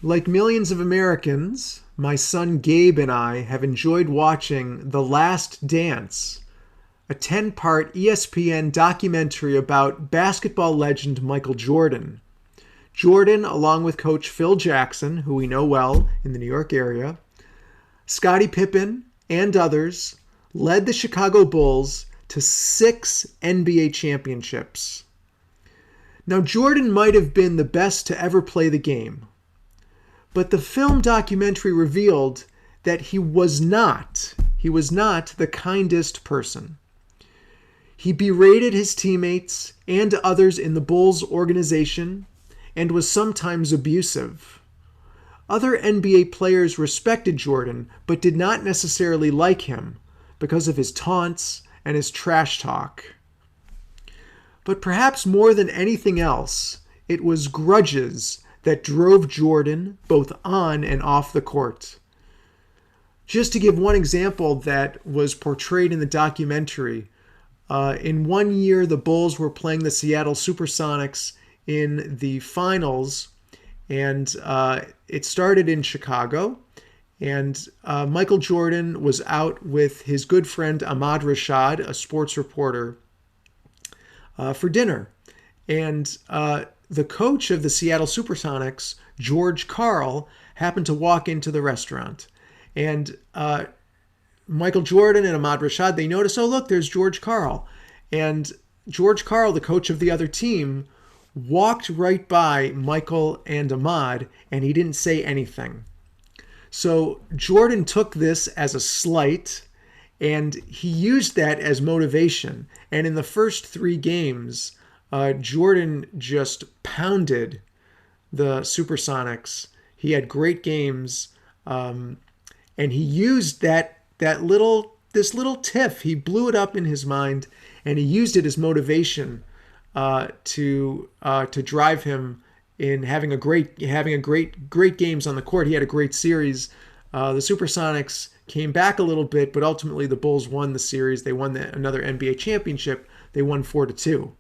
Like millions of Americans, my son Gabe and I have enjoyed watching The Last Dance, a 10-part ESPN documentary about basketball legend Michael Jordan. Jordan, along with coach Phil Jackson, who we know well in the New York area, Scottie Pippen, and others, led the Chicago Bulls to 6 NBA championships. Now, Jordan might have been the best to ever play the game, but the film documentary revealed that he was not. He was not the kindest person. He berated his teammates and others in the Bulls organization and was sometimes abusive. Other NBA players respected Jordan but did not necessarily like him because of his taunts and his trash talk. But perhaps more than anything else, it was grudges that drove Jordan both on and off the court. Just to give one example that was portrayed in the documentary, in one year the Bulls were playing the Seattle Supersonics in the finals, and it started in Chicago, and Michael Jordan was out with his good friend Ahmad Rashad, a sports reporter, for dinner. And the coach of the Seattle Supersonics, George Karl, happened to walk into the restaurant. And Michael Jordan and Ahmad Rashad, they notice, oh, look, there's George Karl. And George Karl, the coach of the other team, walked right by Michael and Ahmad, and he didn't say anything. So Jordan took this as a slight, and he used that as motivation. And in the first 3 games, Jordan just pounded the Supersonics. He had great games, and he used this little tiff. He blew it up in his mind, and he used it as motivation to drive him in having a great games on the court. He had a great series. The Supersonics came back a little bit, but ultimately the Bulls won the series. They won another NBA championship. They won 4-2.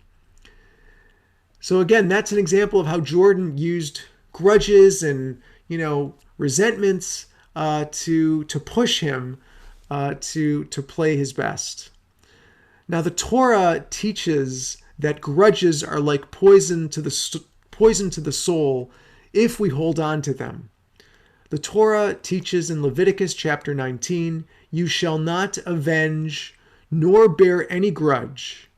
So again, that's an example of how Jordan used grudges and resentments to push him to play his best. Now the Torah teaches that grudges are like poison to the soul if we hold on to them. The Torah teaches in Leviticus chapter 19, "You shall not avenge nor bear any grudge.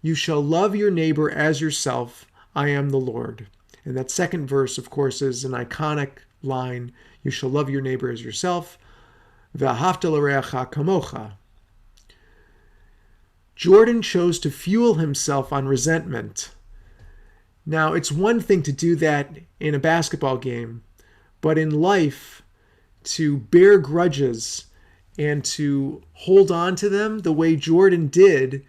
You shall love your neighbor as yourself. I am the Lord." And that second verse, of course, is an iconic line. You shall love your neighbor as yourself. V'ahavta l'reacha kamocha. Jordan chose to fuel himself on resentment. Now, it's one thing to do that in a basketball game, but in life, to bear grudges and to hold on to them the way Jordan did,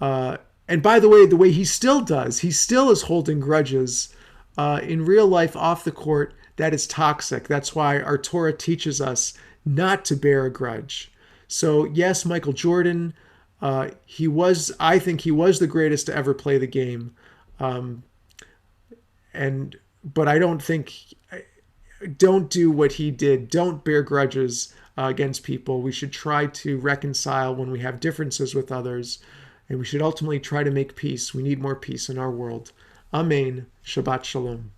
and by the way, the way he still does, he still is holding grudges in real life off the court. That is toxic. That's why our Torah teaches us not to bear a grudge. So yes, Michael Jordan, I think he was the greatest to ever play the game. But I don't do what he did. Don't bear grudges against people. We should try to reconcile when we have differences with others. And we should ultimately try to make peace. We need more peace in our world. Amen. Shabbat Shalom.